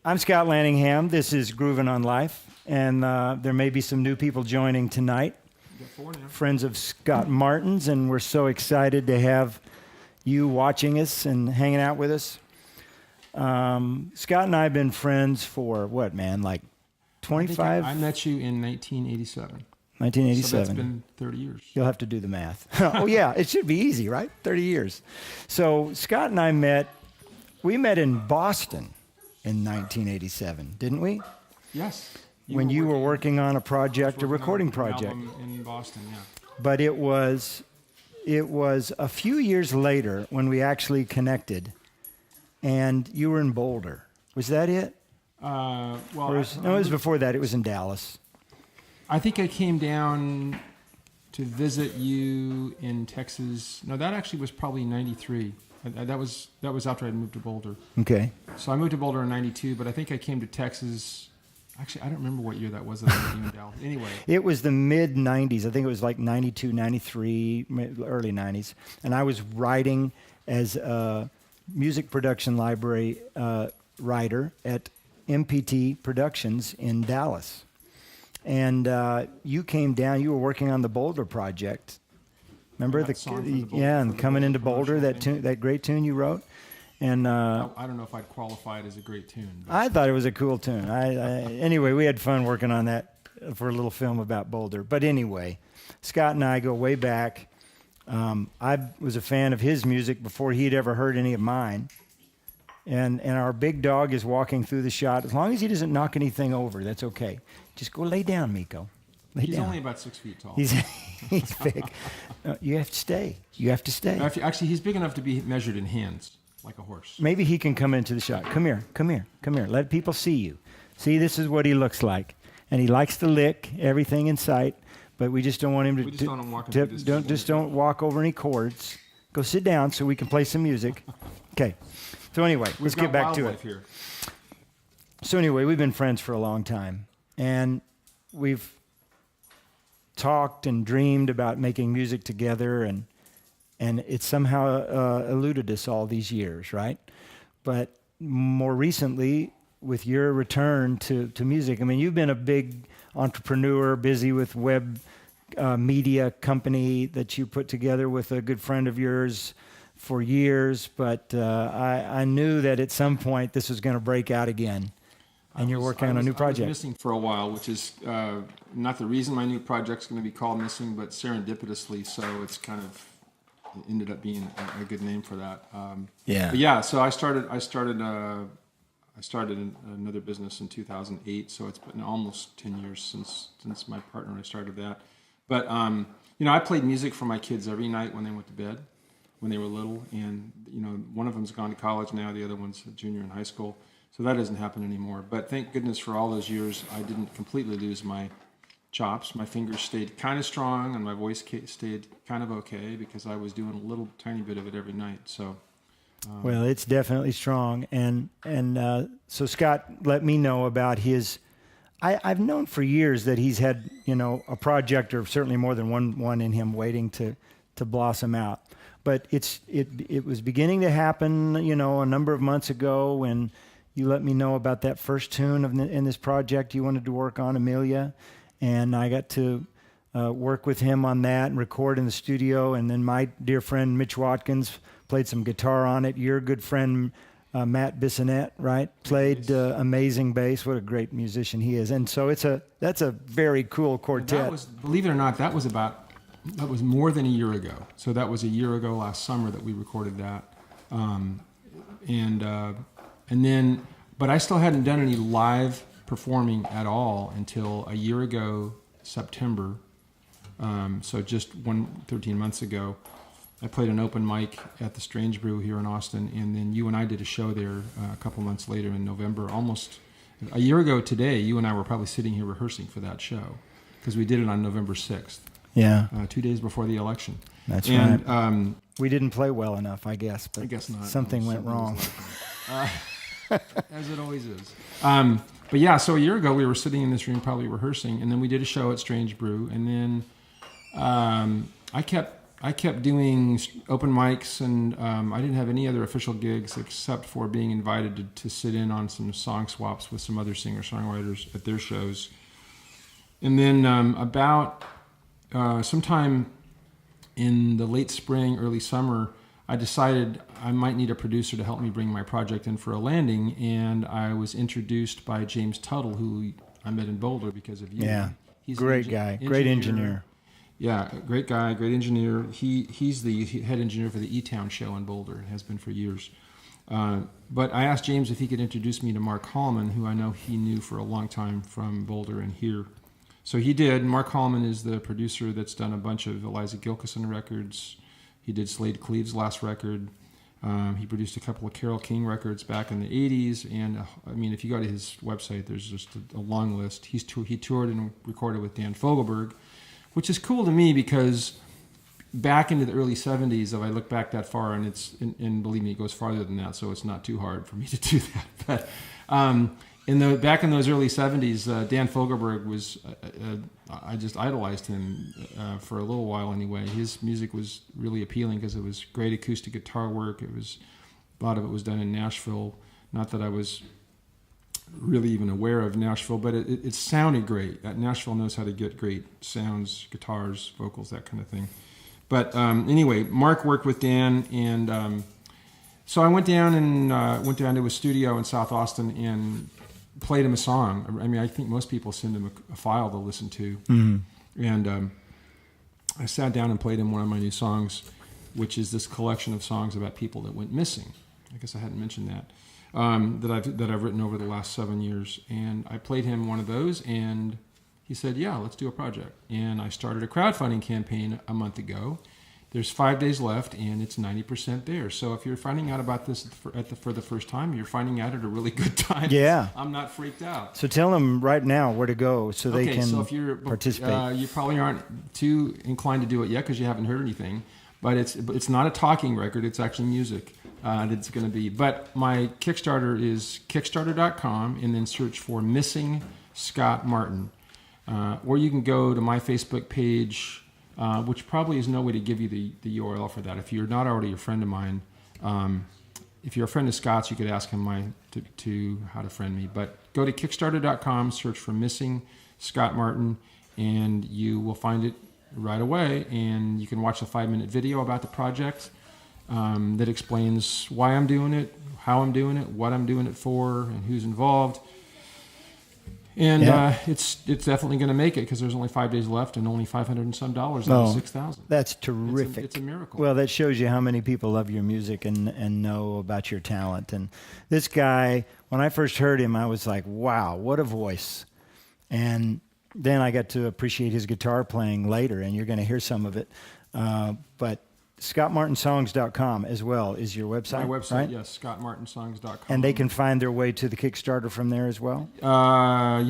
I'm Scott Lanningham. This is Groovin on Life, and there may be some new people joining tonight. Friends of Scott Martin's, and we're so excited to have you watching us and hanging out with us. Scott and I have been friends for what, man, like 25? I met you in 1987. 1987. So that's been 30 years. You'll have to do the math. Oh, yeah, it should be easy, right? 30 years. So Scott and I we met in Boston in 1987, didn't we? Yes. When you were working on a project, a recording project. In Boston, yeah. But it was a few years later when we actually connected, and you were in Boulder. Was that it? No, it was before that. It was in Dallas. I think I came down to visit you in Texas. No, that actually was probably 93. That was after I moved to Boulder. Okay. So I moved to Boulder in 92, but I think I came to Texas. Actually, I don't remember what year that was that I met you in Dallas. Anyway. It was the mid-90s. I think it was like 92, 93, early 90s. And I was writing as a music production library writer at MPT Productions in Dallas. And you came down. You were working on the Boulder project. Remember and coming into Boulder, that great tune you wrote. And I don't know if I'd qualify it as a great tune. I thought it was a cool tune. Anyway, we had fun working on that for a little film about Boulder. But anyway, Scott and I go way back. I was a fan of his music before he'd ever heard any of mine. And our big dog is walking through the shot. As long as he doesn't knock anything over, that's okay. Just go lay down, Miko. He's only about 6 feet tall. He's big. You have to stay. You have to stay. Actually, he's big enough to be measured in hands, like a horse. Maybe he can come into the shot. Come here. Let people see you. See, this is what he looks like. And he likes to lick everything in sight, but we just don't want him to... Don't walk over any cords. Go sit down so we can play some music. Okay. So anyway, let's get back to it. Here. So anyway, we've been friends for a long time. And we've talked and dreamed about making music together, and it somehow eluded us all these years, right? But more recently, with your return to music, I mean, you've been a big entrepreneur, busy with web media company that you put together with a good friend of yours for years, but I knew that at some point this was going to break out again. And you're working on a new project. I was missing for a while, which is not the reason my new project's going to be called Missing, but serendipitously, so it's kind of ended up being a good name for that. Yeah. But yeah, so I started another business in 2008, so it's been almost 10 years since my partner and I started that. But I played music for my kids every night when they went to bed, when they were little, and one of them's gone to college now, the other one's a junior in high school. So that doesn't happen anymore. But thank goodness for all those years, I didn't completely lose my chops. My fingers stayed kind of strong, and my voice stayed kind of okay because I was doing a little tiny bit of it every night. So, well, it's definitely strong. And so Scott let me know about his. I've known for years that he's had a project, or certainly more than one in him, waiting to blossom out. But it was beginning to happen, a number of months ago when you let me know about that first tune in this project you wanted to work on, Amelia, and I got to work with him on that and record in the studio. And then my dear friend Mitch Watkins played some guitar on it. Your good friend Matt Bissonette, right, played amazing bass. What a great musician he is. And so that's a very cool quartet. Believe it or not, that was more than a year ago. So that was a year ago last summer that we recorded that, but I still hadn't done any live performing at all until a year ago, September. So just 13 months ago, I played an open mic at the Strange Brew here in Austin, and then you and I did a show there a couple months later in November. Almost a year ago today, you and I were probably sitting here rehearsing for that show because we did it on November 6th. Yeah. 2 days before the election. That's right. We didn't play well enough, I guess. But I guess not. Something went wrong. As it always is. But yeah, so a year ago we were sitting in this room probably rehearsing, and then we did a show at Strange Brew, and then I kept kept doing open mics, and I didn't have any other official gigs except for being invited to sit in on some song swaps with some other singer-songwriters at their shows. And then about sometime in the late spring, early summer, I decided I might need a producer to help me bring my project in for a landing, and I was introduced by James Tuttle, who I met in Boulder because of you. Yeah, He's great guy, great engineer. Yeah, great guy, great engineer. He's the head engineer for the E-Town show in Boulder, and has been for years. But I asked James if he could introduce me to Mark Hallman, who I know he knew for a long time from Boulder and here. So he did. Mark Hallman is the producer that's done a bunch of Eliza Gilkyson records. He did Slade Cleave's last record. He produced a couple of Carole King records back in the 80s. And I mean, if you go to his website, there's just a long list. He toured and recorded with Dan Fogelberg, which is cool to me because back into the early 70s, if I look back that far, and believe me, it goes farther than that, so it's not too hard for me to do that. But back in those early 70s, Dan Fogelberg was, I just idolized him for a little while anyway. His music was really appealing because it was great acoustic guitar work. A lot of it was done in Nashville. Not that I was really even aware of Nashville, but it sounded great. Nashville knows how to get great sounds, guitars, vocals, that kind of thing. But anyway, Mark worked with Dan, and so I went down to his studio in South Austin and played him a song. I mean, I think most people send him a file to listen to. Mm-hmm. And I sat down and played him one of my new songs, which is this collection of songs about people that went missing. I guess I hadn't mentioned that. That I've written over the last 7 years. And I played him one of those, and he said, yeah, let's do a project. And I started a crowdfunding campaign a month ago. There's 5 days left, and it's 90% there. So if you're finding out about this for the first time, you're finding out at a really good time. Yeah. I'm not freaked out. So tell them right now where to go so they can so if you're, participate. You probably aren't too inclined to do it yet because you haven't heard anything. But it's not a talking record. It's actually music that's going to be. But my Kickstarter is kickstarter.com, and then search for Missing Scott Martin. Or you can go to my Facebook page, which probably is no way to give you the URL for that. If you're not already a friend of mine, if you're a friend of Scott's, you could ask him to how to friend me. But go to kickstarter.com, search for Missing Scott Martin, and you will find it right away. And you can watch a 5-minute video about the project that explains why I'm doing it, how I'm doing it, what I'm doing it for, and who's involved. And it's definitely going to make it because there's only 5 days left and only $500 and some dollars out of 6,000. That's terrific. It's a miracle. Well, that shows you how many people love your music and know about your talent. And this guy, when I first heard him, I was like, wow, what a voice. And then I got to appreciate his guitar playing later, and you're going to hear some of it. But ScottMartinSongs.com as well is your website. My website, right? yes, ScottMartinSongs.com. And they can find their way to the Kickstarter from there as well? I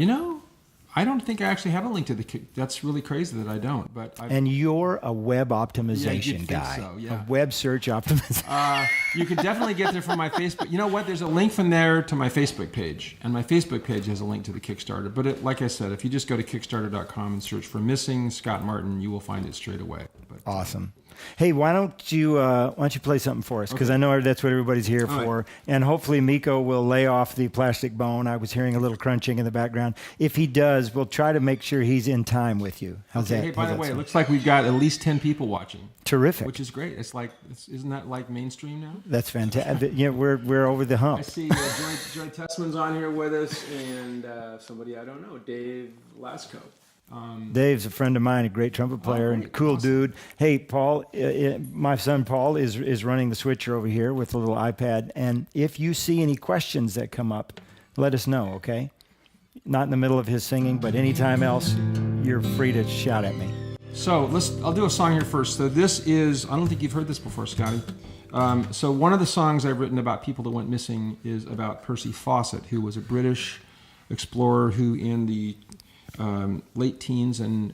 don't think I actually have a link to the That's really crazy that I don't. And you're a web optimization guy. So, yeah. A web search optimization. You can definitely get there from my Facebook. You know what? There's a link from there to my Facebook page. And my Facebook page has a link to the Kickstarter. But like I said, if you just go to Kickstarter.com and search for Missing Scott Martin, you will find it straight away. Awesome. Hey, why don't you play something for us? Because I know that's what everybody's here for. Right. And hopefully Miko will lay off the plastic bone. I was hearing a little crunching in the background. If he does, we'll try to make sure he's in time with you. How's that? Hey, by the way, it looks like we've got at least 10 people watching. Terrific. Which is great. Isn't that like mainstream now? That's fantastic. Yeah, we're over the hump. I see Joy Tessman's on here with us, and somebody I don't know, Dave Lasko. Dave's a friend of mine, a great trumpet player and cool dude. Hey, Paul, my son Paul is running the switcher over here with a little iPad. And if you see any questions that come up, let us know, okay? Not in the middle of his singing, but anytime else, you're free to shout at me. So I'll do a song here first. So this is, I don't think you've heard this before, Scotty. So one of the songs I've written about people that went missing is about Percy Fawcett, who was a British explorer who in the late teens and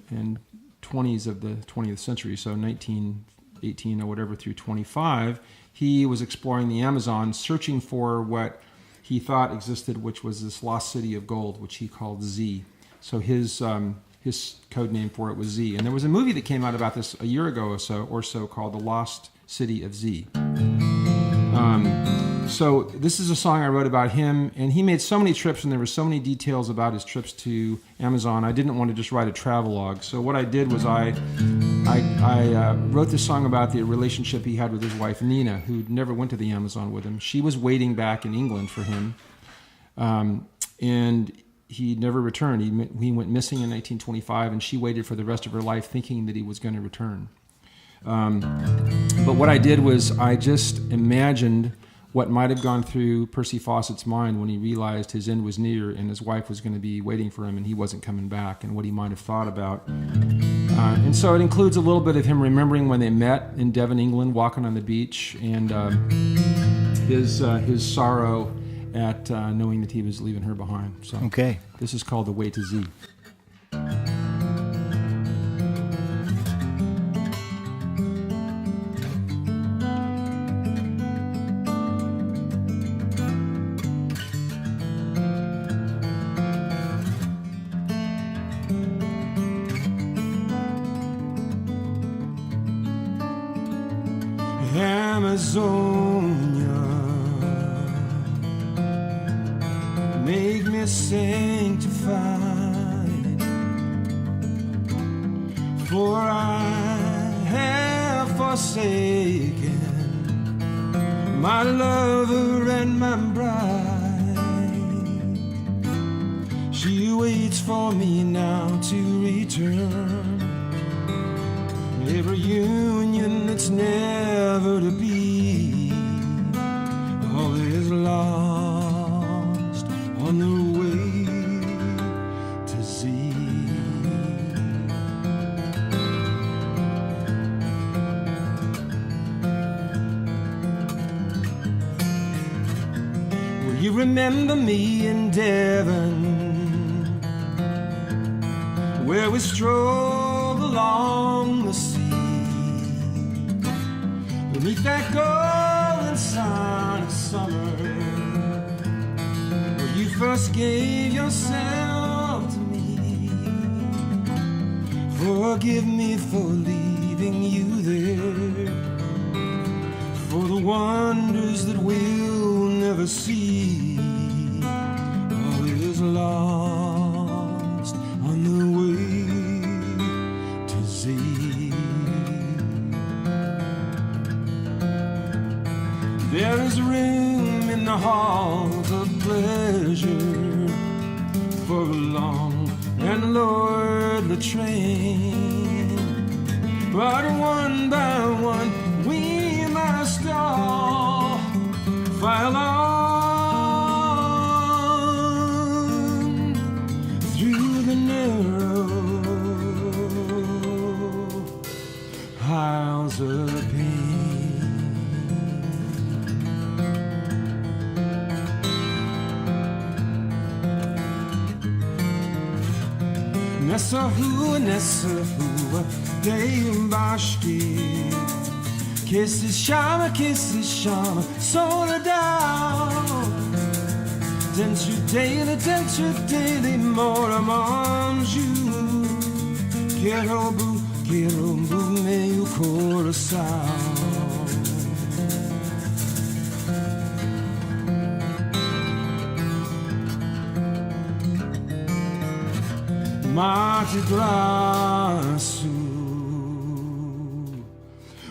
20s of the 20th century, so 1918 or whatever through 25, he was exploring the Amazon, searching for what he thought existed, which was this lost city of gold, which he called Z. So his his code name for it was Z. And there was a movie that came out about this a year ago or so called The Lost City of Z. So this is a song I wrote about him, and he made so many trips, and there were so many details about his trips to Amazon. I didn't want to just write a travelogue. So what I did was I wrote this song about the relationship he had with his wife Nina, who never went to the Amazon with him. She was waiting back in England for him, and he never returned. He went missing in 1925, and she waited for the rest of her life thinking that he was going to return. But what I did was I just imagined what might have gone through Percy Fawcett's mind when he realized his end was near and his wife was going to be waiting for him and he wasn't coming back, and what he might have thought about. And so it includes a little bit of him remembering when they met in Devon, England, walking on the beach, and his sorrow at knowing that he was leaving her behind. So Okay. this is called The Way to Z. Amazonia, make me sanctified, for I have forsaken my lover and my bride. She waits for me now to return. Every union that's never to be, all is lost on the way to Z. Will you remember me in Devon, where we strolled along the sea, beneath that golden sun of summer, where you first gave yourself to me? Forgive me for leaving you there, for the wonders that we'll never see. All is lost on the way to Z. There is room in the halls of pleasure for a long and lordly train, but one by one we must all file on through the narrow aisles of pain. Nessa rua, tem basti. Que se chama, Soledad. Dentro dele, mora manju. Quero meu coração. Mate Grasso,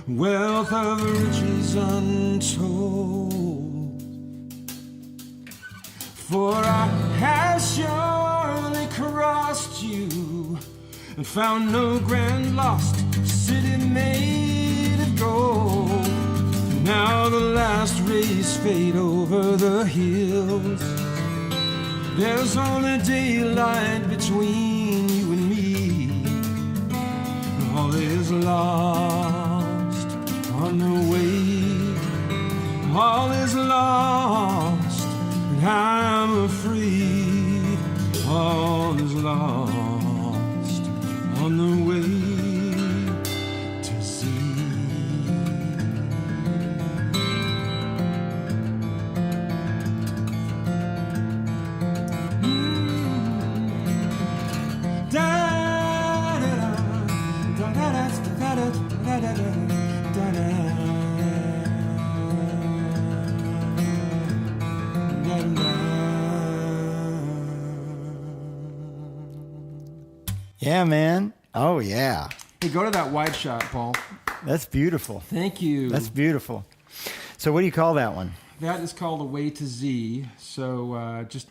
wealth of riches untold. For I have surely crossed you and found no grand lost city made of gold. Now the last rays fade over the hills. There's only daylight between you and me. All is lost on the way. All is lost, and I'm afraid. All is lost on the way to Z. Down Yeah, man. Oh, yeah. Hey, go to that wide shot, Paul. That's beautiful. Thank you. That's beautiful. So what do you call that one? That is called A Way to Z. So just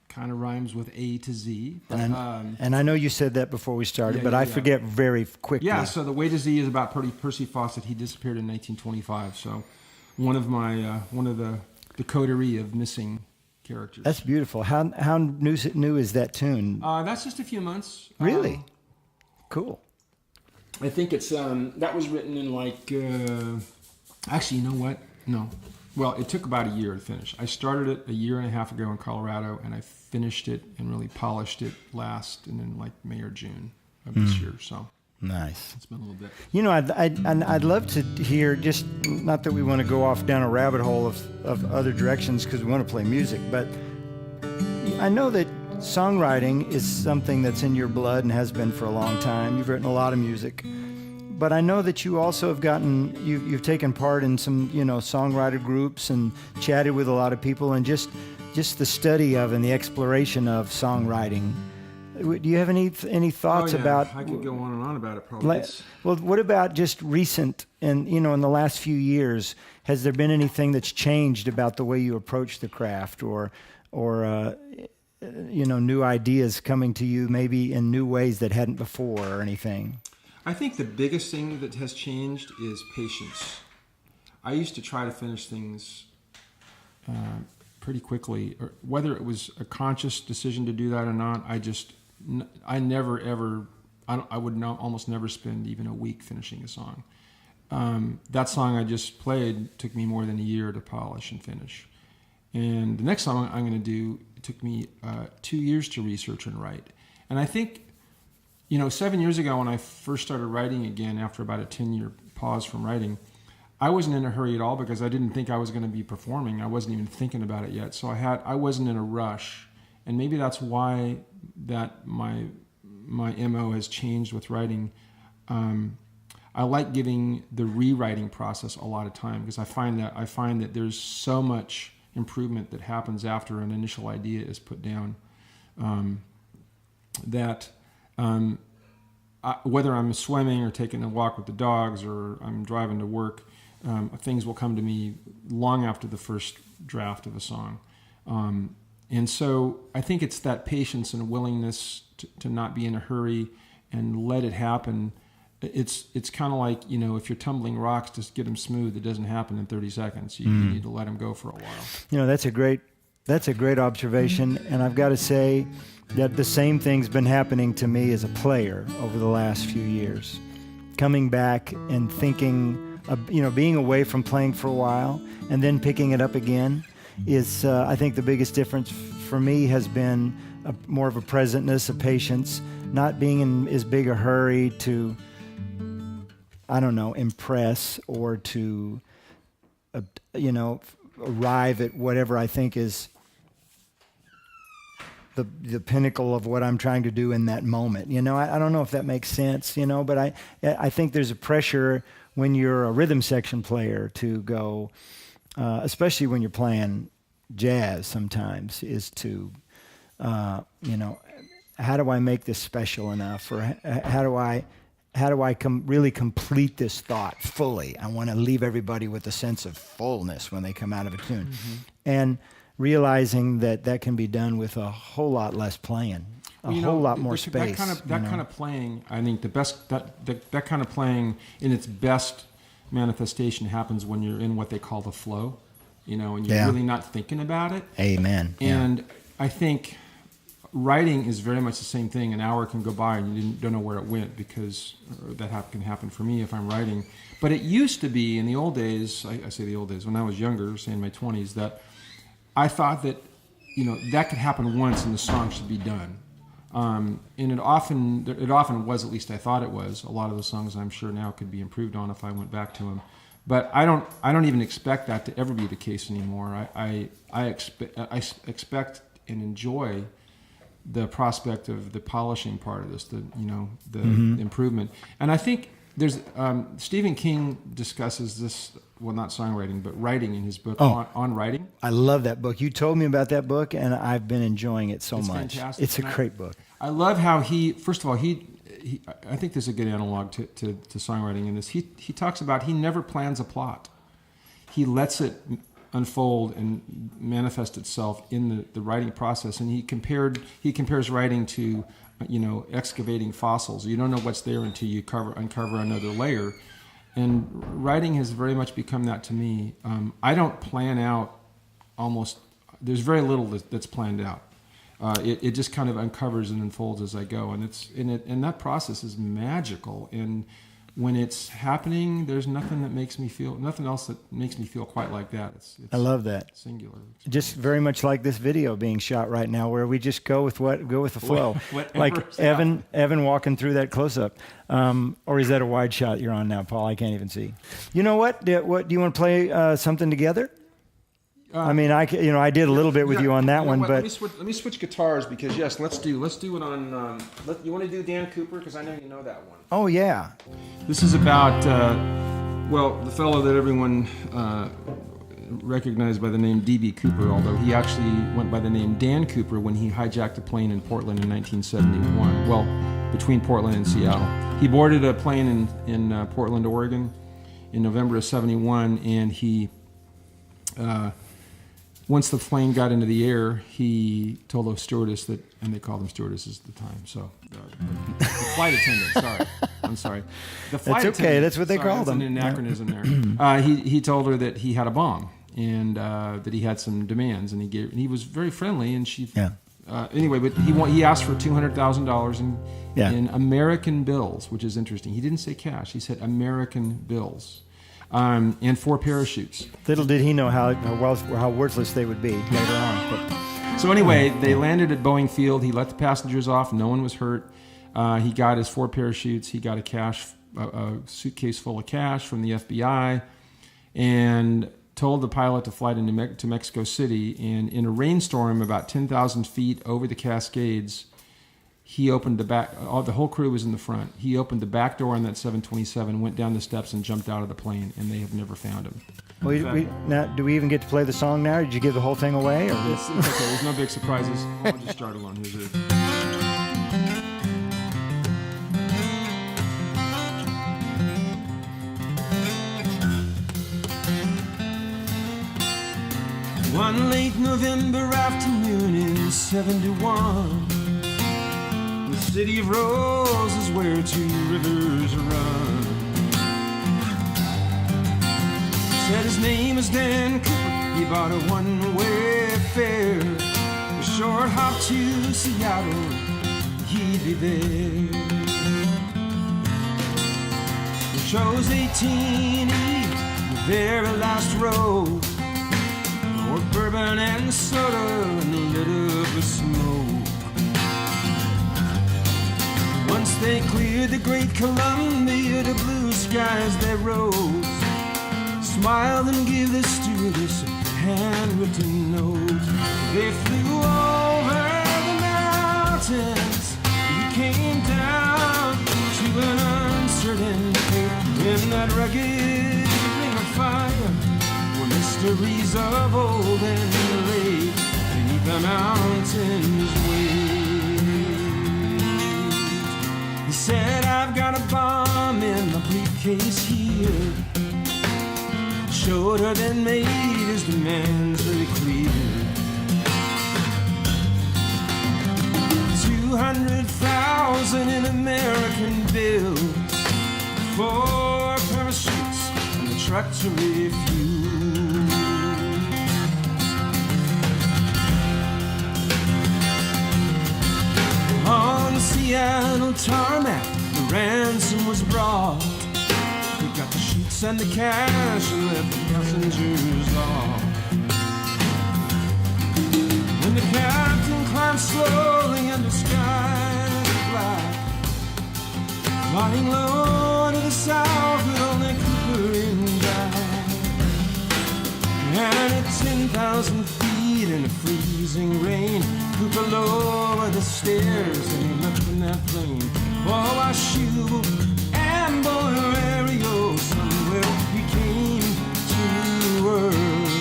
kind of rhymes with A to Z. But, And I know you said that before we started, Yeah, but yeah, I yeah. forget very quickly. yeah, so The Way to Z is about Percy Fawcett. He disappeared in 1925. So one of the coterie of missing characters. That's beautiful. How new is that tune? That's just a few months. Really? Cool. I think it's that was written in like actually, you know what? No. Well, it took about a year to finish. I started it a year and a half ago in Colorado, and I finished it and really polished it in like May or June of this year. So Nice. it's been a little bit. You know, I'd love to hear, just not that we want to go off down a rabbit hole of other directions because we want to play music, but I know that songwriting is something that's in your blood and has been for a long time. You've written a lot of music, but I know that you also have you've taken part in some, songwriter groups and chatted with a lot of people, and just the study of and the exploration of songwriting. Do you have any thoughts about? I could go on and on about it probably. Well, what about just recent and in the last few years? Has there been anything that's changed about the way you approach the craft, or new ideas coming to you maybe in new ways that hadn't before, or anything? I think the biggest thing that has changed is patience. I used to try to finish things pretty quickly, or whether it was a conscious decision to do that or not. I never ever. I would almost never spend even a week finishing a song. That song I just played took me more than a year to polish and finish, and the next song I'm going to do, it took me 2 years to research and write. And I think, 7 years ago when I first started writing again after about a 10-year pause from writing, I wasn't in a hurry at all because I didn't think I was going to be performing. I wasn't even thinking about it yet. So I wasn't in a rush. And maybe that's why that my MO has changed with writing. I like giving the rewriting process a lot of time because I find that there's so much improvement that happens after an initial idea is put down, whether I'm swimming or taking a walk with the dogs or I'm driving to work, things will come to me long after the first draft of a song. And so I think it's that patience and willingness to not be in a hurry and let it happen. It's kind of like, if you're tumbling rocks, just get them smooth. It doesn't happen in 30 seconds. You need to let them go for a while. That's a great observation. And I've got to say that the same thing's been happening to me as a player over the last few years. Coming back and thinking, being away from playing for a while and then picking it up again is, I think the biggest difference for me has been more of a presentness, a patience, not being in as big a hurry to, impress or to, arrive at whatever I think is the pinnacle of what I'm trying to do in that moment. I don't know if that makes sense, but I think there's a pressure when you're a rhythm section player to go, especially when you're playing jazz sometimes, is to, how do I make this special enough? Or how do I really complete this thought fully? I want to leave everybody with a sense of fullness when they come out of a tune. Mm-hmm. And realizing that can be done with a whole lot less playing, a whole lot more space. That kind of playing, I think the best, that kind of playing in its best manifestation happens when you're in what they call the flow, and you're really not thinking about it. Amen. And I think writing is very much the same thing. An hour can go by and you don't know where it went because that can happen for me if I'm writing. But it used to be in the old days, I say the old days, when I was younger, say in my 20s, that I thought that, that could happen once and the song should be done. And it often was, at least I thought it was. A lot of the songs I'm sure now could be improved on if I went back to them. But I don't even expect that to ever be the case anymore. I expect and enjoy the prospect of the polishing part of this, the improvement. And I think there's Stephen King discusses this, well, not songwriting, but writing in his book on writing. I love that book. You told me about that book, and I've been enjoying it so much. Fantastic. It's a great book. I love how he I think there's a good analog to songwriting in this. He talks about he never plans a plot. He lets it unfold and manifest itself in the writing process. And he compares writing to, excavating fossils. You don't know what's there until you uncover another layer. And writing has very much become that to me. I don't plan out there's very little that's planned out. It just kind of uncovers and unfolds as I go, and that process is magical. And when it's happening, there's nothing else that makes me feel quite like that. It's I love that. Singular. Just very much like this video being shot right now, where we just go with the flow. Like Evan walking through that close up, or is that a wide shot you're on now, Paul? I can't even see. You know what? What do you want to play something together? I mean, I did a little bit with you on that one, but let me switch guitars because yes, let's do it on. You want to do Dan Cooper because I know you know that one. Oh yeah. This is about the fellow that everyone recognized by the name D.B. Cooper, although he actually went by the name Dan Cooper when he hijacked a plane in Portland in 1971. Well, between Portland and Seattle, he boarded a plane in Portland, Oregon, in November of '71, and he. Once the plane got into the air, he told the stewardess and they called them stewardesses at the time. So, the flight attendant. I'm sorry. The flight That's okay. That's what they call them. That's an anachronism there. He told her that he had a bomb and that he had some demands, and he was very friendly, and she. Yeah. Anyway, but he asked for $200,000 in American bills, which is interesting. He didn't say cash. He said American bills. And 4 parachutes. Little did he know how worthless they would be later on. But. So anyway, they landed at Boeing Field. He let the passengers off. No one was hurt. He got his 4 parachutes. He got a suitcase full of cash from the FBI, and told the pilot to fly to Mexico City. And in a rainstorm about 10,000 feet over the Cascades, he opened the back. The whole crew was in the front. He opened the back door on that 727, went down the steps, and jumped out of the plane. And they have never found him. Now, do we even get to play the song now? Or did you give the whole thing away? Or? It's okay. There's no big surprises. I'll just start alone. Here's it. One late November afternoon in '71. The city of roses where 2 rivers run. Said his name is Dan Cooper. He bought a one-way fare, a short hop to Seattle. He'd be there. He chose 18E, the very last row. Poured bourbon and soda and a little bit of smoke. Once they cleared the great Columbia, the blue skies they rose. Smiled and gave the stewardess a handwritten note. They flew over the mountains. He came down to an uncertain fate. In that rugged ring of fire were mysteries of old and late beneath the mountains wait. He said, I've got a bomb in my briefcase here. Showed her, then made his demands very clear. 200,000 in American bills, 4 parachutes and a truck to refuel. On the Seattle tarmac, the ransom was brought. We got the sheets and the cash and left the passengers off. When the captain climbed slowly in the sky black, flying low to the south with only Cooper in back. And at 10,000 feet in the freezing rain, Cooper lowered the stairs and he left in that plane. Oh, I shoot and Bonario, somewhere he came to earth.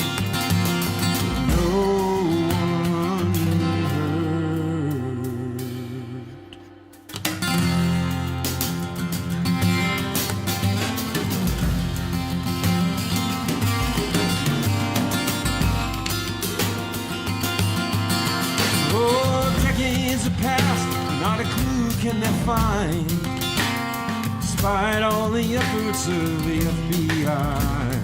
No one heard. past, not a clue can they find, despite all the efforts of the FBI.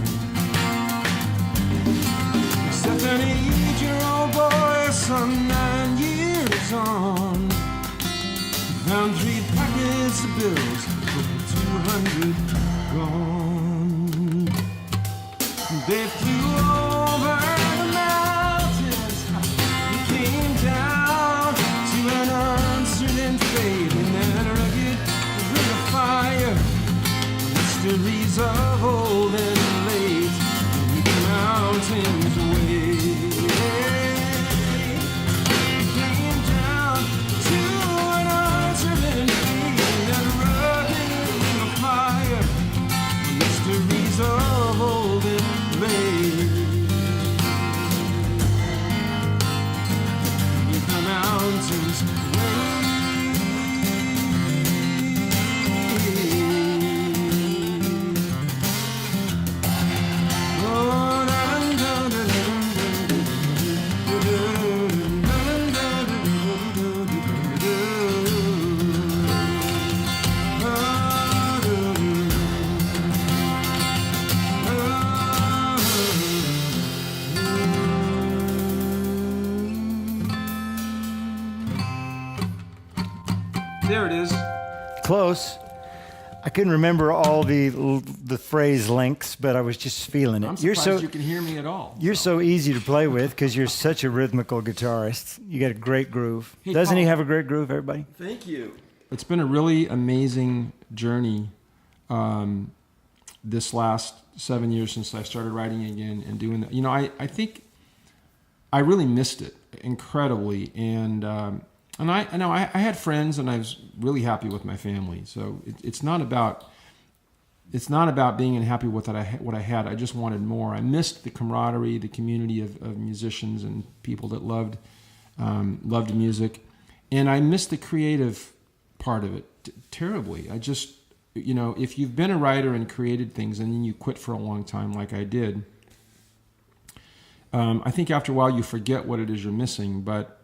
Except an 8-year-old boy, some 9 years on, found 3 packets of bills, over 200 gone. They flew over the mountains, they came down to an uncertain fate, and that rugged ring of fire, mysteries of old and late, beneath the mountains away. Came down to an uncertain fate, and that rugged ring of fire, mysteries of old and late, beneath the mountains away. There it is. Close. I couldn't remember all the phrase lengths, but I was just feeling it. I'm surprised you can hear me at all. You're so easy to play with because you're such a rhythmical guitarist. You got a great groove. Hey, Doesn't Paul. he have a great groove, everybody? Thank you. It's been a really amazing journey this last 7 years since I started writing again and doing that. You know, I think I really missed it incredibly. And I know I had friends, and I was really happy with my family. So it's not about being unhappy with what I had. I just wanted more. I missed the camaraderie, the community of musicians and people that loved music, and I missed the creative part of it terribly. I just, you know, if you've been a writer and created things and then you quit for a long time, like I did, I think after a while you forget what it is you're missing. But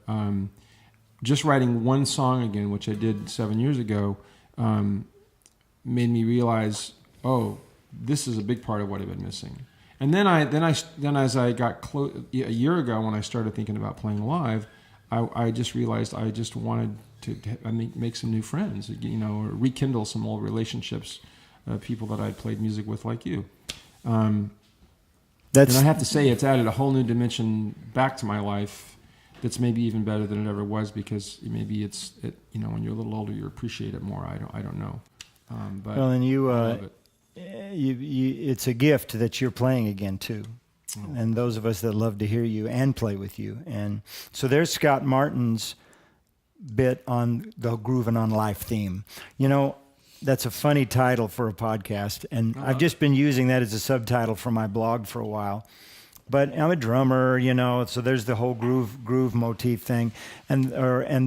just writing one song again, which I did 7 years ago, made me realize, oh, this is a big part of what I've been missing. And then as I got a year ago, when I started thinking about playing live, I just realized I just wanted to make some new friends, you know, or rekindle some old relationships, people that I'd played music with, like you. And I have to say, it's added a whole new dimension back to my life. That's maybe even better than it ever was, because maybe you know, when you're a little older, you appreciate it more. I don't know. But Well, and I love it. it's a gift that you're playing again too, and those of us that love to hear you and play with you. And so there's Scott Martin's bit on the Groovin' on Life theme. You know, that's a funny title for a podcast, and I've just been using that as a subtitle for my blog for a while. But I'm a drummer, you know, so there's the whole groove motif thing, and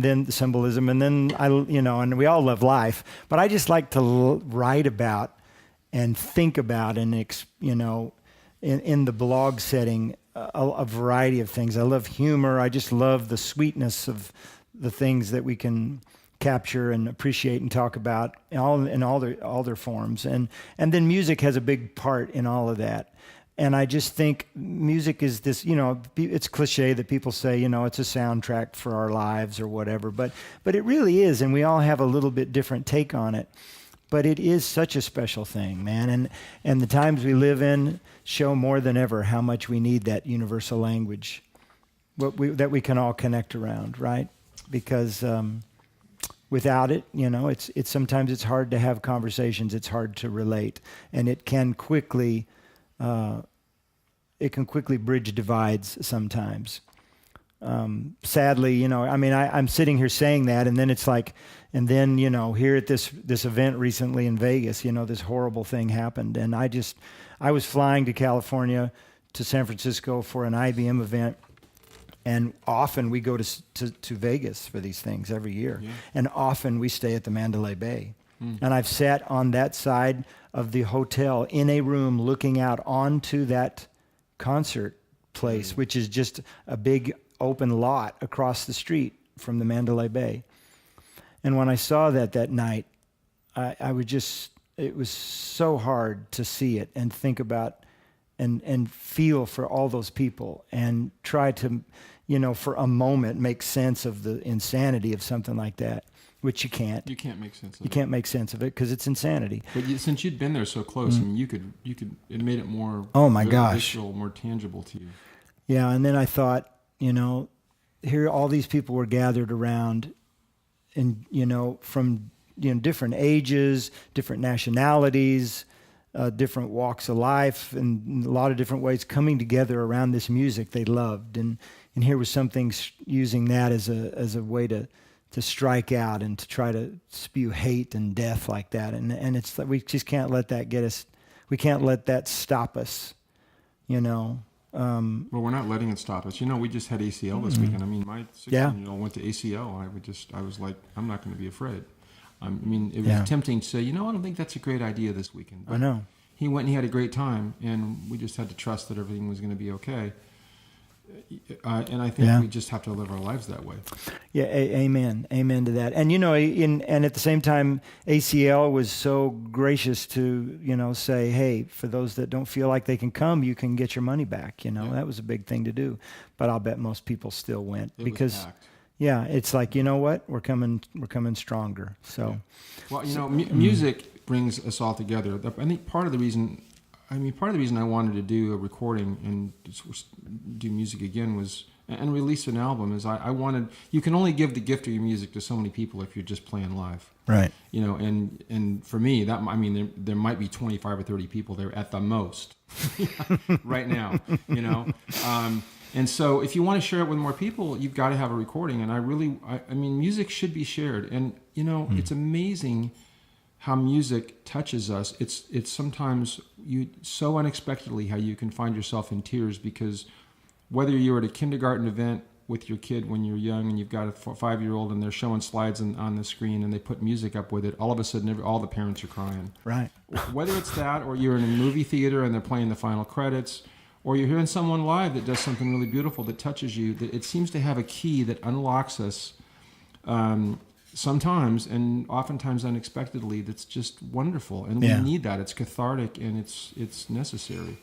then the symbolism, and then and we all love life. But I just like to write about and think about, and in the blog setting, a variety of things. I love humor. I just love the sweetness of the things that we can capture and appreciate and talk about in all their forms, and then music has a big part in all of that. And I just think music is this, you know, it's cliche that people say, you know, it's a soundtrack for our lives or whatever, but it really is, and we all have a little bit different take on it. But it is such a special thing, man, and the times we live in show more than ever how much we need that universal language, that we can all connect around, right? Because without it, you know, it's sometimes it's hard to have conversations, it's hard to relate, and it can quickly bridge divides sometimes. Sadly, you know, I mean, I'm sitting here saying that, and then it's like, and then, you know, here at this event recently in Vegas, you know, this horrible thing happened, and I was flying to California, to San Francisco for an IBM event, and often we go to Vegas for these things every year, and often we stay at the Mandalay Bay. And I've sat on that side of the hotel in a room looking out onto that concert place, which is just a big open lot across the street from the Mandalay Bay. And when I saw that night, I would just, it was so hard to see it and think about and feel for all those people and try to, for a moment make sense of the insanity of something like that, which you can't. You can't make sense of it. You can't make sense of it because it's insanity. But since you'd been there so close, I mean, you could, it made it more Oh my gosh, visual, more tangible to you. Yeah, and then I thought, here all these people were gathered around, and from different ages, different nationalities, different walks of life, and a lot of different ways coming together around this music they loved, and here was something using that as a way to strike out and to try to spew hate and death like that, and it's like we just can't let that get us. We can't let that stop us, Well, we're not letting it stop us. We just had ACL this weekend. I mean, my 16-year-old went to ACL. I was like, I'm not going to be afraid. I mean, it was tempting to say, I don't think that's a great idea this weekend. But I know. He went and he had a great time, and we just had to trust that everything was going to be okay. And I think we just have to live our lives that way. Yeah, amen to that. And and at the same time, ACL was so gracious to say, hey, for those that don't feel like they can come, you can get your money back. That was a big thing to do. But I'll bet most people still went It was packed. Yeah, it's like, what, we're coming stronger. So, well, music brings us all together. I think part of the reason I wanted to do a recording and do music again and release an album is I wanted, you can only give the gift of your music to so many people if you're just playing live. Right. And for me, there might be 25 or 30 people there at the most right now, and so if you want to share it with more people, you've got to have a recording. And I mean, music should be shared. And, it's amazing how music touches us. It's sometimes so unexpectedly how you can find yourself in tears, because whether you're at a kindergarten event with your kid when you're young and you've got a 5-year-old and they're showing slides on the screen and they put music up with it, all of a sudden all the parents are crying. Right. Whether it's that, or you're in a movie theater and they're playing the final credits, or you're hearing someone live that does something really beautiful that touches you, that it seems to have a key that unlocks us sometimes and oftentimes unexpectedly. That's just wonderful, and we need that. It's cathartic and it's necessary.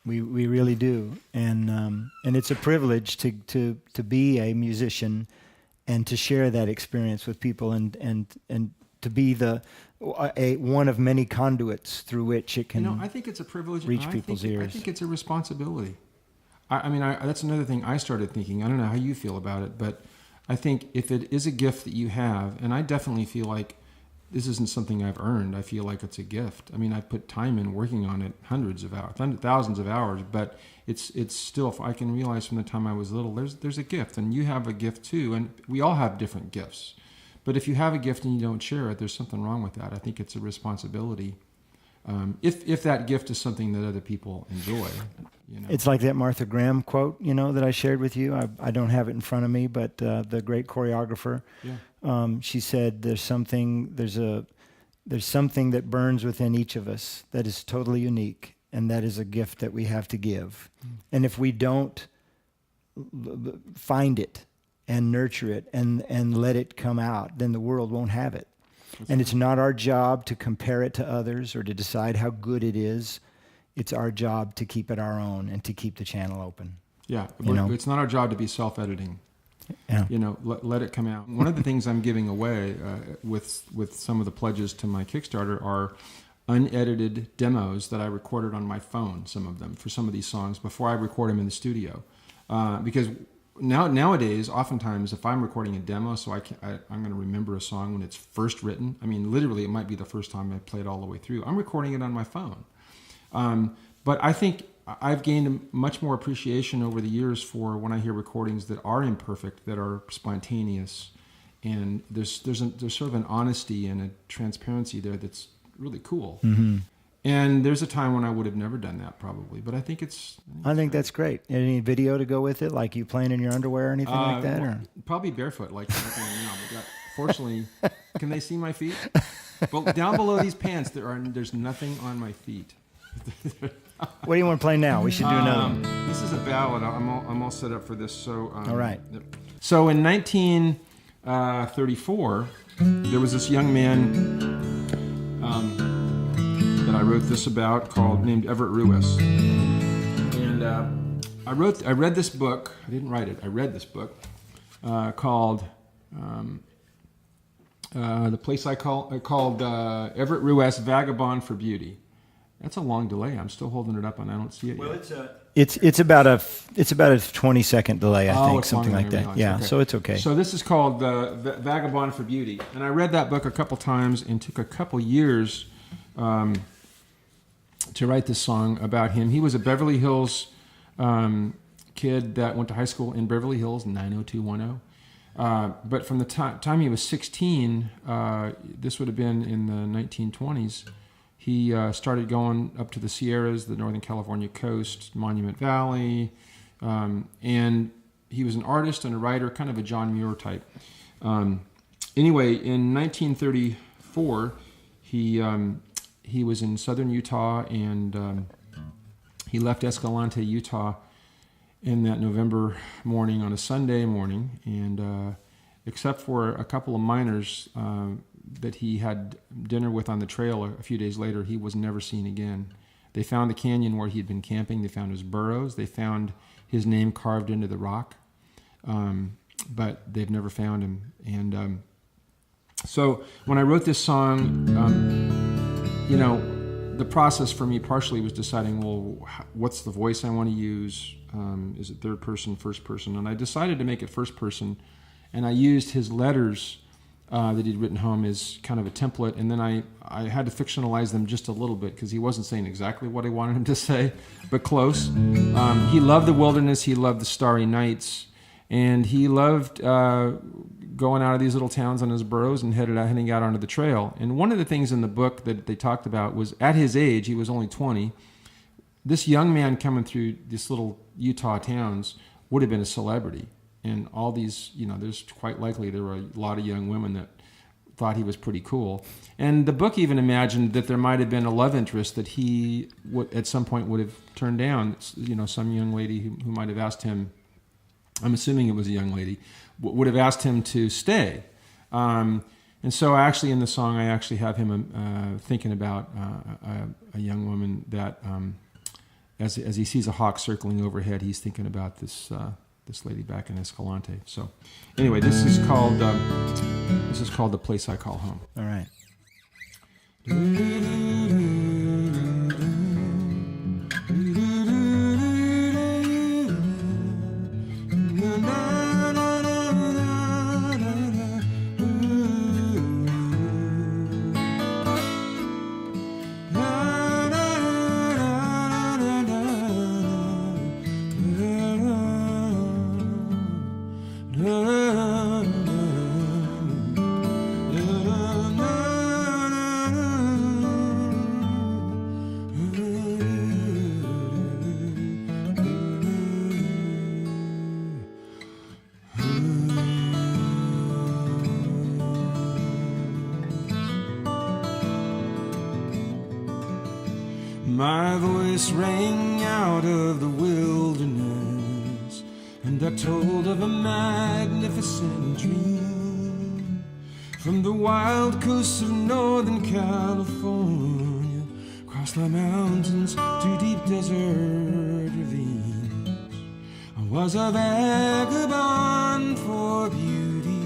We really do, and it's a privilege to be a musician and to share that experience with people, and to be one of many conduits through which it can. I think it's a privilege. Reach people's ears. I think it's a responsibility. I mean, that's another thing I started thinking. I don't know how you feel about it, but I think if it is a gift that you have, and I definitely feel like this isn't something I've earned. I feel like it's a gift. I mean, I put time in working on it, hundreds of hours, thousands of hours, but it's still, if I can realize from the time I was little, there's a gift, and you have a gift too, and we all have different gifts. But if you have a gift and you don't share it, there's something wrong with that. I think it's a responsibility. If that gift is something that other people enjoy. It's like that Martha Graham quote, that I shared with you. I don't have it in front of me, but the great choreographer, she said, there's something that burns within each of us that is totally unique, and that is a gift that we have to give. And if we don't find it and nurture it and let it come out, then the world won't have it. And it's not our job to compare it to others or to decide how good it is. It's our job to keep it our own and to keep the channel open. Yeah, it's not our job to be self-editing. Yeah. Let it come out. One of the things I'm giving away with some of the pledges to my Kickstarter are unedited demos that I recorded on my phone, some of them, for some of these songs before I record them in the studio. Because nowadays, oftentimes, if I'm recording a demo, so I'm going to remember a song when it's first written. I mean, literally, it might be the first time I play it all the way through. I'm recording it on my phone. But I think I've gained much more appreciation over the years for when I hear recordings that are imperfect, that are spontaneous, and there's sort of an honesty and a transparency there that's really cool. Mm-hmm. And there's a time when I would have never done that, probably. But I think that's great. Any video to go with it, like you playing in your underwear or anything like that? Or? Probably barefoot, like I'm doing now. But fortunately, can they see my feet? But down below these pants, there's nothing on my feet. What do you want to play now? We should do another one. This is a ballad. I'm all set up for this. So all right. So in 1934, there was this young man that I wrote this about named Everett Ruiz. And I read this book. I didn't write it. I read this book called Everett Ruiz, Vagabond for Beauty. That's a long delay. I'm still holding it up, and I don't see it yet. It's about a 20-second delay, I think, it's something longer like than I that. realized. Yeah, Okay. so it's okay. So this is called Vagabond for Beauty, and I read that book a couple times and took a couple years to write this song about him. He was a Beverly Hills kid that went to high school in Beverly Hills, 90210. But from the time he was 16, this would have been in the 1920s, he started going up to the Sierras, the Northern California coast, Monument Valley, and he was an artist and a writer, kind of a John Muir type. Anyway, in 1934, he was in southern Utah, and he left Escalante, Utah, in that November morning on a Sunday morning, and except for a couple of miners that he had dinner with on the trail a few days later, he was never seen again. They found the canyon where he'd been camping. They found his burros. They found his name carved into the rock, but they've never found him. And so when I wrote this song, the process for me partially was deciding, well, what's the voice I want to use? Is it third person, first person? And I decided to make it first person, and I used his letters that he'd written home as kind of a template, and then I had to fictionalize them just a little bit because he wasn't saying exactly what I wanted him to say, but close. He loved the wilderness, he loved the starry nights, and he loved going out of these little towns on his burros and heading out onto the trail. And one of the things in the book that they talked about was, at his age, he was only 20, this young man coming through these little Utah towns would have been a celebrity. And all these, there's quite likely there were a lot of young women that thought he was pretty cool. And the book even imagined that there might have been a love interest that he at some point would have turned down. Some young lady who might have asked him, I'm assuming it was a young lady, would have asked him to stay. And so actually in the song, I actually have him thinking about a young woman that, as he sees a hawk circling overhead, he's thinking about this lady back in Escalante. So anyway, this is called The Place I Call Home. All right. My voice rang out of the wilderness, and I told of a magnificent dream. From the wild coast of Northern California, across the mountains to deep desert ravines, I was a vagabond for beauty.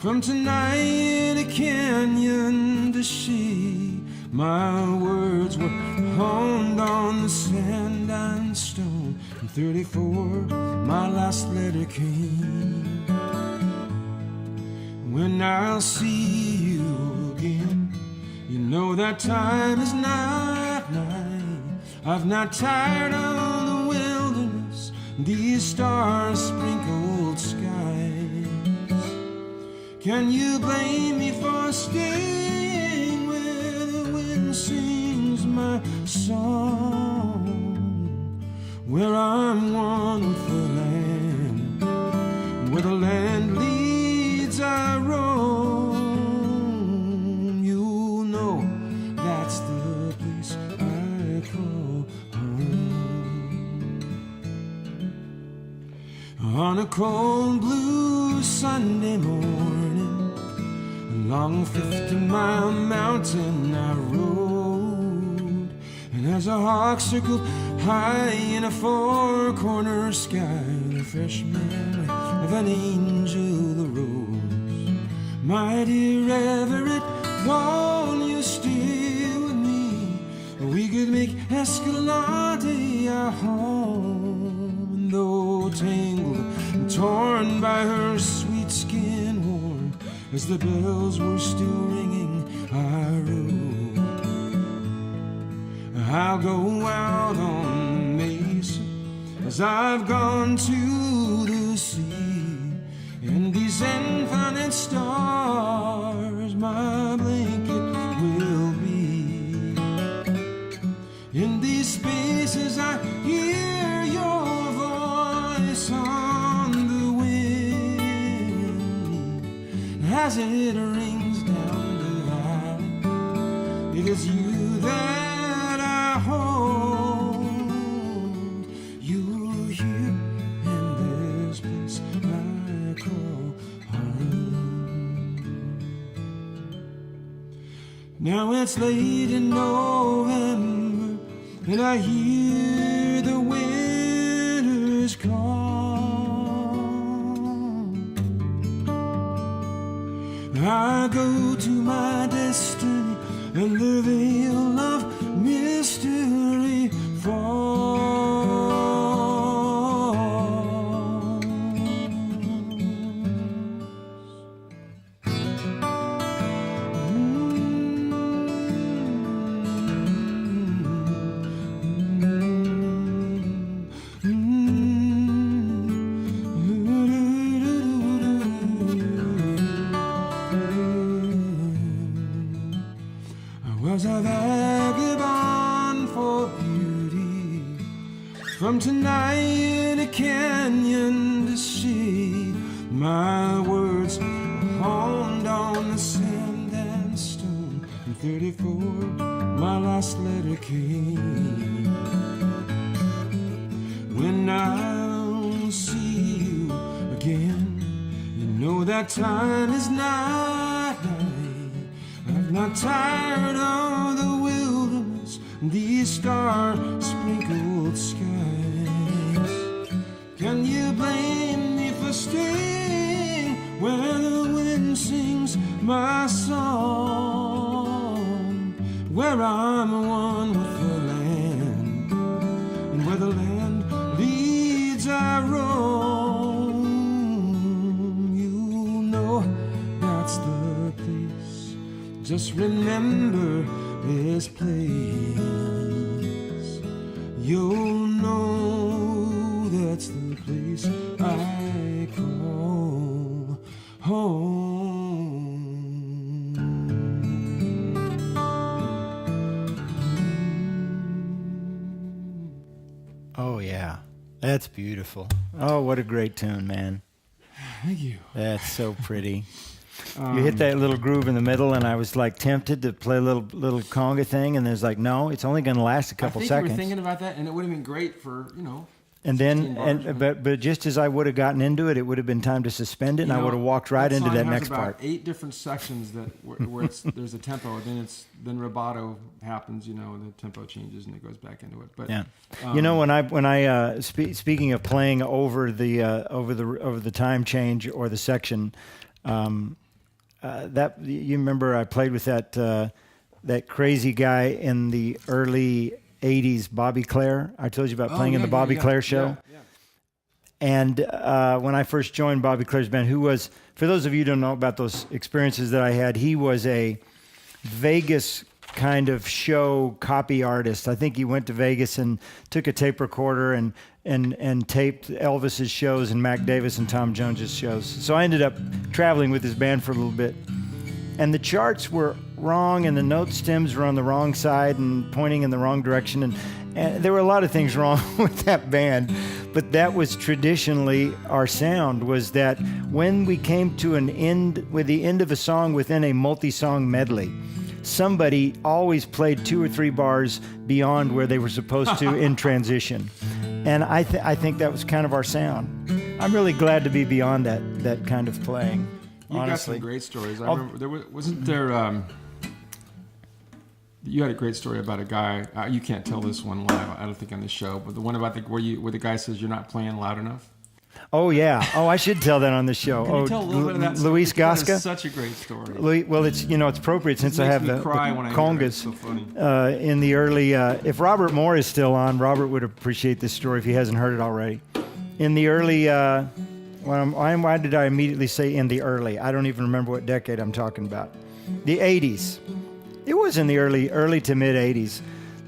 From Tenaya to Canyon to She, my words were honed on the sand and stone. In 34, my last letter came. When I'll see you again, you know that time is not nigh. I've not tired of the wilderness, these star-sprinkled skies. Can you blame me for staying where the wind sings my song, where I'm one with the land, where the land leads I roam? You'll know that's the place I call home. On a cold blue Sunday morning, Along 50-mile mountain I rode, and as a hawk circled high in a four-corner sky, the fresh memory of an angel arose. My dear Everett, won't you stay with me? We could make Escalante our home. And though tangled and torn by her sweet skin worn, as the bells were still ringing, I rode. I'll go out on the mesa as I've gone to the sea, and these infinite stars my blanket will be. In these spaces I hear your voice on the wind as it rings down the valley. It is you that I hold. You're here in this place I call home. Now it's late in November, and I hear the winter's call. I go to my destiny, and the veil of mystery falls. Was a vagabond for beauty, from Tenaya Canyon to sea. My words honed on the sand and stone. In 34, my last letter came. When I'll see you again, you know that time is not nigh. I'm not tired of the wilderness, these star-sprinkled skies. Can you blame me for staying where the wind sings my song? Where I'm one with the land, and where the land leads I roam. You know that's the place. Just remember this place. You'll know that's the place I call home. Oh, yeah. That's beautiful. Oh, what a great tune, man. Thank you. That's so pretty. You hit that little groove in the middle, and I was like tempted to play a little conga thing, and there's like, no, it's only going to last a couple seconds. I think you were thinking about that, and it would have been great for, And then, but just as I would have gotten into it, it would have been time to suspend it, and I would have walked right into that next part. 8 different sections that where there's a tempo, then rubato happens, the tempo changes and it goes back into it. But yeah, when I speaking of playing over the time change or the section, that you remember I played with that crazy guy in the early 80s, Bobby Clare. I told you about playing in the Bobby Clare show. Yeah. And when I first joined Bobby Clare's band, who was, for those of you who don't know about those experiences that I had, he was a Vegas kind of show copy artist. I think he went to Vegas and took a tape recorder and taped Elvis's shows and Mac Davis and Tom Jones's shows. So I ended up traveling with his band for a little bit. And the charts were wrong, and the note stems were on the wrong side and pointing in the wrong direction. And there were a lot of things wrong with that band. But that was traditionally our sound, was that when we came to an end, with the end of a song within a multi-song medley, somebody always played 2 or 3 bars beyond where they were supposed to in transition. And I think that was kind of our sound. I'm really glad to be beyond that kind of playing. You got honestly. some great stories. I remember wasn't there. You had a great story about a guy. You can't tell this one live, I don't think, on the show, but the one about where the guy says you're not playing loud enough. Oh, yeah. Oh, I should tell that on the show. Can you tell a little bit of that? Luis story? That Gasca. is such a great story. Well, it's it's appropriate since I Makes have me the cry when I hear it. It's congas. so funny. In the early, if Robert Moore is still on, Robert would appreciate this story if he hasn't heard it already. In the early, why did I immediately say in the early? I don't even remember what decade I'm talking about. The 80s. It was in the early to mid 80s.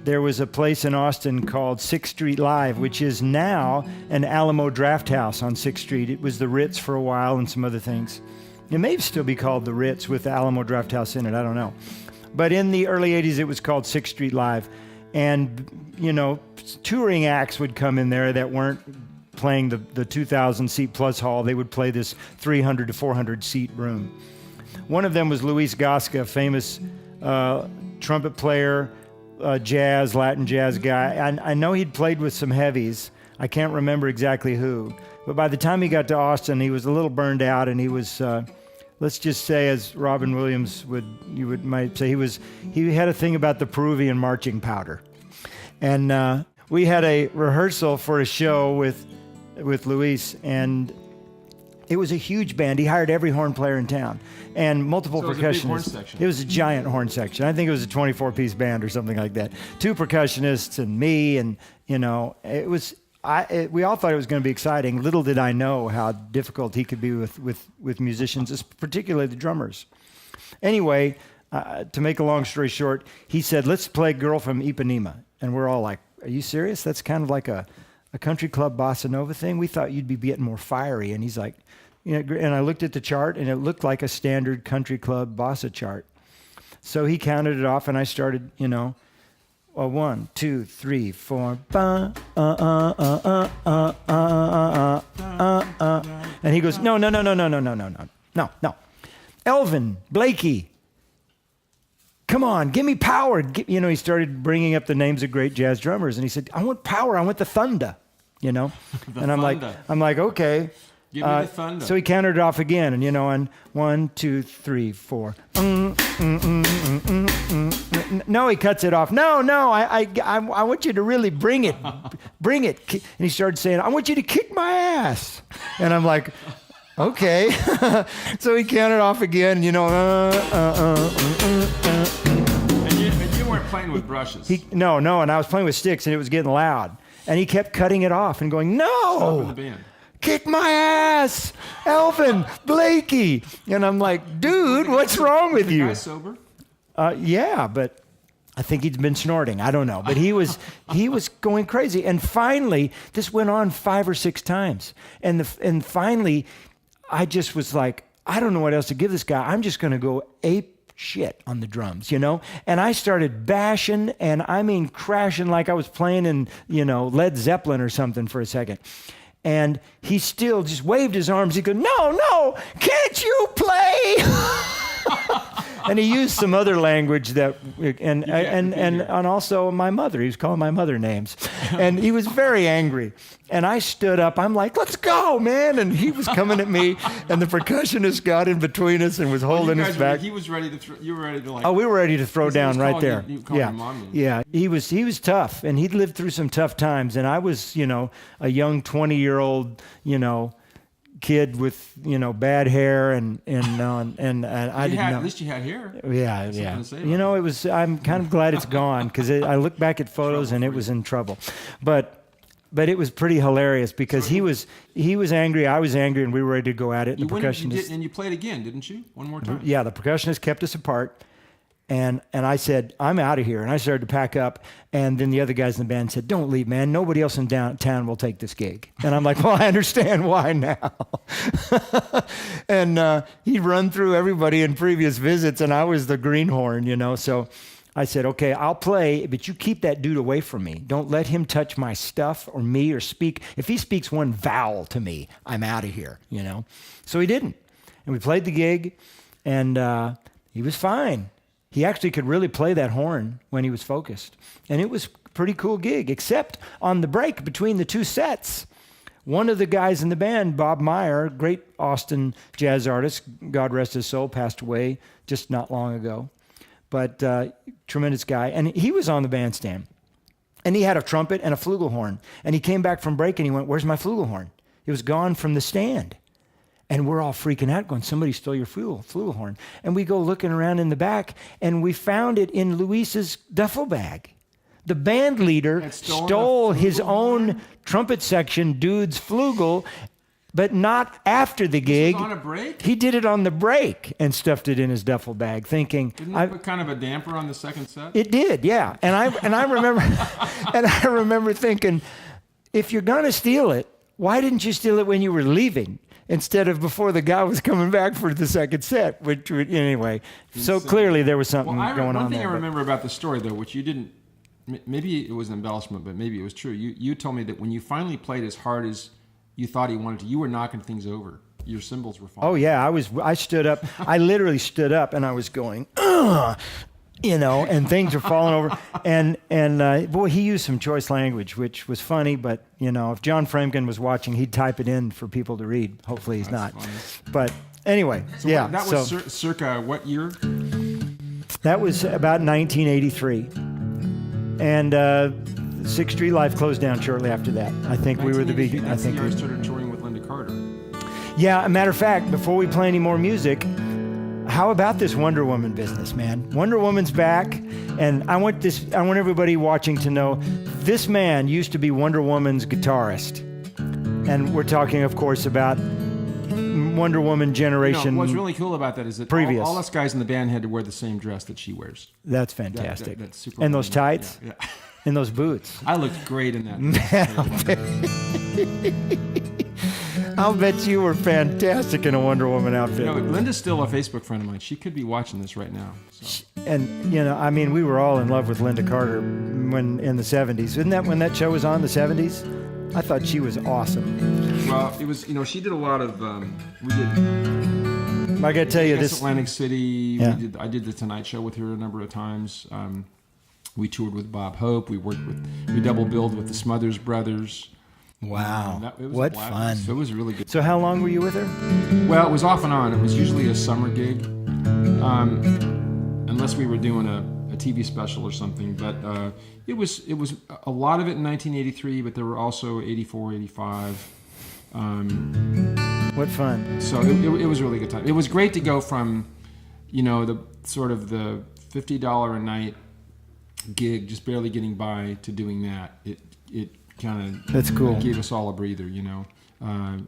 There was a place in Austin called 6th Street Live, which is now an Alamo Draft House on 6th Street. It was the Ritz for a while and some other things. It may still be called the Ritz with the Alamo Draft House in it. I don't know. But in the early 80s, it was called 6th Street Live. And, touring acts would come in there that weren't playing the 2,000 seat plus hall. They would play this 300 to 400 seat room. One of them was Luis Gasca, famous trumpet player, Latin jazz guy. I know he'd played with some heavies. I can't remember exactly who. But by the time he got to Austin, he was a little burned out, and he was, let's just say, as Robin Williams might say, he had a thing about the Peruvian marching powder. And we had a rehearsal for a show with Luis, and it was a huge band. He hired every horn player in town and multiple So it was a big horn percussionists. section. It was a giant horn section. I think it was a 24-piece band or something like that. 2 percussionists and me, and it was. We all thought it was going to be exciting. Little did I know how difficult he could be with musicians, particularly the drummers. Anyway, to make a long story short, he said, "Let's play Girl from Ipanema," and we're all like, "Are you serious? That's kind of like a country club bossa nova thing. We thought you'd be getting more fiery." And he's like, and I looked at the chart, and it looked like a standard country club bossa chart. So he counted it off, and I started, 1, 2, 3, 4, and he goes, no, Elvin, Blakey, come on, give me power. He started bringing up the names of great jazz drummers, and he said, I want power, I want the thunder, and I'm like, okay. Give me the thunder. So he counted it off again, and and 1, 2, 3, 4. No, he cuts it off. No, I want you to really bring it. And he started saying, I want you to kick my ass. And I'm like, okay. So he counted off again, And you weren't playing with brushes. No, and I was playing with sticks, and it was getting loud. And he kept cutting it off and going, no. Stop in the band. Kick my ass, Elvin, Blakey. And I'm like, dude, what's wrong with you? Was the guy sober? Yeah, but I think he'd been snorting. I don't know. But he was going crazy. And finally, this went on 5 or 6 times. And finally, I just was like, I don't know what else to give this guy. I'm just going to go ape shit on the drums, And I started bashing, and I mean crashing like I was playing in, Led Zeppelin or something for a second. And he still just waved his arms. He goes, no, can't you play? And he used some other language and also my mother. He was calling my mother names. And he was very angry. And I stood up. I'm like, let's go, man. And he was coming at me. And the percussionist got in between us and was holding us back. He was ready to you were ready to Oh, we were ready to throw down right there. Yeah. He was tough. And he'd lived through some tough times. And I was, a young 20-year-old, kid with bad hair and I didn't know. At least you had hair. Yeah. It was. I'm kind of glad it's gone because I look back at photos and it was in trouble, but it was pretty hilarious because he was angry, I was angry, and we were ready to go at it. And the percussionist and you played again, didn't you? One more time. Yeah, the percussionist kept us apart. And I said, I'm out of here. And I started to pack up. And then the other guys in the band said, don't leave, man. Nobody else in downtown will take this gig. And I'm like, well, I understand why now. And he'd run through everybody in previous visits, and I was the greenhorn, So I said, okay, I'll play, but you keep that dude away from me. Don't let him touch my stuff or me or speak. If he speaks one vowel to me, I'm out of here, So he didn't. And we played the gig, and he was fine. He actually could really play that horn when he was focused. And it was a pretty cool gig, except on the break between the 2 sets, one of the guys in the band, Bob Meyer, great Austin jazz artist, God rest his soul, passed away just not long ago, but tremendous guy. And he was on the bandstand. And he had a trumpet and a flugelhorn. And he came back from break and he went, "Where's my flugelhorn?" It was gone from the stand. And we're all freaking out going, "Somebody stole your flugelhorn." And we go looking around in the back and we found it in Luis's duffel bag. The band leader stole his own trumpet section dude's flugel, but not after the gig. This was on a break? He did it on the break and stuffed it in his duffel bag, thinking. Didn't it put kind of a damper on the second set? It did, yeah. And I remember, and I remember thinking, if you're gonna steal it, why didn't you steal it when you were leaving instead of before the guy was coming back for the second set? Which anyway, so clearly there was something going on there. One thing I remember about the story, though, which you didn't. Maybe it was an embellishment, but maybe it was true. You told me that when you finally played as hard as you thought he wanted to, you were knocking things over. Your cymbals were falling. Oh yeah, I stood up. I literally stood up and I was going, "Ugh," and things were falling over. And boy, he used some choice language, which was funny. But if John Fremkin was watching, he'd type it in for people to read. Hopefully he's not. Funny. But anyway, so yeah. That was circa what year? That was about 1983. And Sixth Street Life closed down shortly after that. I think we were the big. That's the year I started touring with Linda Carter. Yeah, a matter of fact, before we play any more music, how about this Wonder Woman business, man? Wonder Woman's back, and I want everybody watching to know this man used to be Wonder Woman's guitarist, and we're talking, of course, about Wonder Woman generation. What's really cool about that is that all us guys in the band had to wear the same dress that she wears. That's fantastic. That's super. And those tights, yeah. And those boots. I looked great in that. I'll bet you were fantastic in a Wonder Woman outfit. Linda's still a Facebook friend of mine. She could be watching this right now. So. And we were all in love with Linda Carter when in the 70s. Isn't that when that show was on, the 70s? I thought she was awesome. Well, it was, she did a lot of, we did. I got to tell you this. Atlantic City. Yeah. I did the Tonight Show with her a number of times. We toured with Bob Hope. We double billed with the Smothers Brothers. Wow. What fun. So it was really good. So how long were you with her? Well, it was off and on. It was usually a summer gig, unless we were doing a TV special or something. But it was a lot of it in 1983, but there were also 84, 85. What fun. So it was a really good time. It was great to go from, the sort of the $50 a night gig, just barely getting by, to doing that. It kind of that's cool. Gave us all a breather, and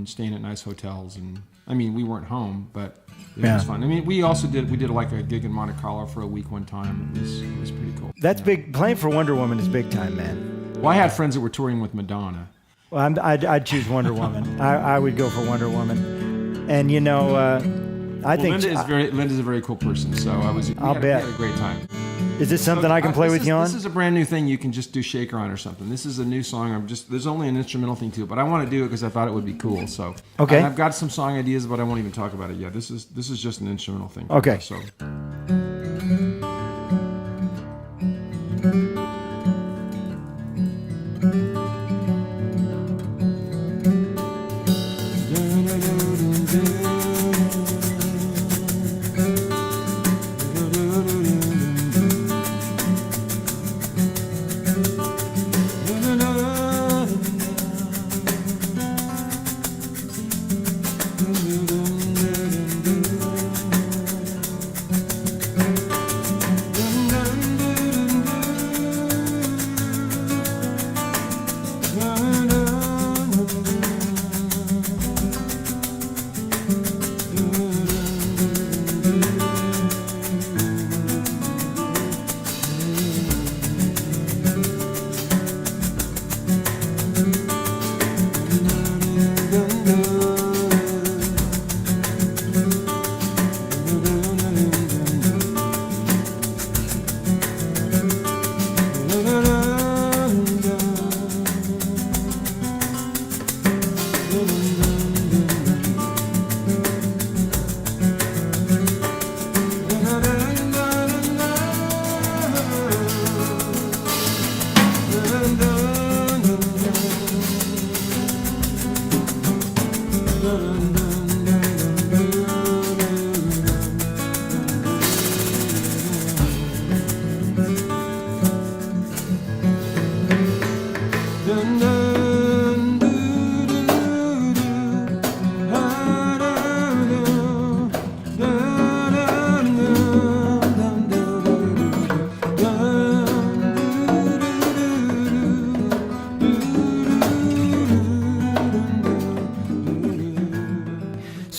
staying at nice hotels. And we weren't home, but it was fun. We also did like a gig in Monte Carlo for a week one time. It was pretty cool. That's big. Playing for Wonder Woman is big time, man. Well, I had friends that were touring with Madonna. Well, I'd choose Wonder Woman. I would go for Wonder Woman. And I think Linda's a very cool person. So I'll bet. We had a great time. Is this something I can play with you on? This is a brand new thing you can just do shaker on or something. This is a new song. There's only an instrumental thing to it, but I want to do it because I thought it would be cool. So okay. I've got some song ideas, but I won't even talk about it yet. This is just an instrumental thing. Okay. So.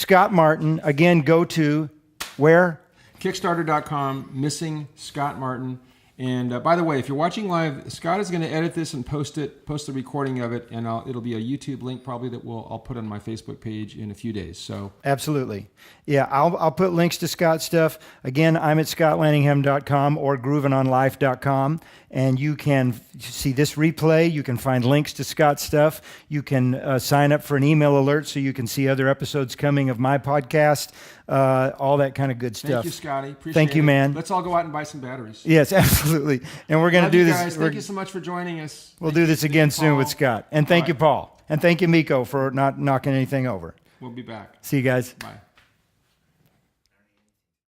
Scott Martin. Again, go to where? Kickstarter.com, missing Scott Martin. And by the way, if you're watching live, Scott is going to edit this and post the recording of it, and it'll be a YouTube link probably that I'll put on my Facebook page in a few days. So absolutely, yeah, I'll put links to Scott's stuff. Again, I'm at scottlanningham.com or groovinonlife.com, and you can see this replay. You can find links to Scott's stuff. You can sign up for an email alert so you can see other episodes coming of my podcast. All that kind of good stuff. Thank you, Scotty. Appreciate Thank you, it. man. Let's all go out and buy some batteries. Yes, absolutely. And we're going to do this. Guys. Thank you so much for joining us. We'll do this again soon with Scott. And thank you, Paul. And thank you, Miko, for not knocking anything over. We'll be back. See you guys. Bye.